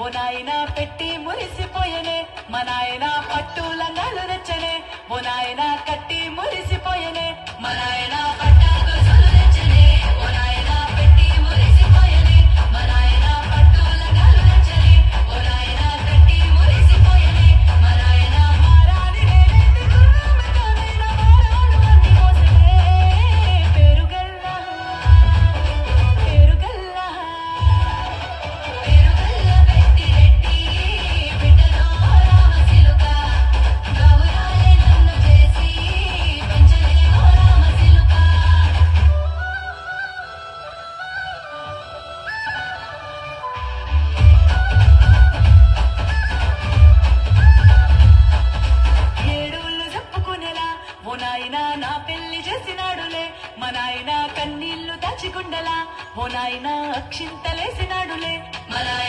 ఓ నాయన పెట్టి మురిసిపోయనే మా నాయన పట్టు లంగాలు రెచ్చనే ఓ నాయన కట్టి మురిసిపోయనే మా నాయన పట్టాకు సొలు రెచ్చనే ఓ నాయన పెట్టి మురిసిపోయనే మా నాయన పట్టు లంగాలు రెచ్చనే ఓ నాయన కట్టి మురిసిపోయనే మా నాయన మారాని నేనెందుకు మెత్తనైన మారాడు అన్ని మోసమే పేరుగల్లా పేరుగల్లా పేరుగల్ల పెట్టి రెడ్డి బిడ్డలో రామసిలుక గౌరాలే నన్ను చేసి పెంచలే ఓ రామసిలుక ఏడుళ్ళు చెప్పుకునేలా ఓ నాయన నా పెళ్లి చేసినాడులే మా నాయన కన్నీళ్లు దాచికుండలా ఓ నాయన అక్షింతలేసినాడులే మా నాయన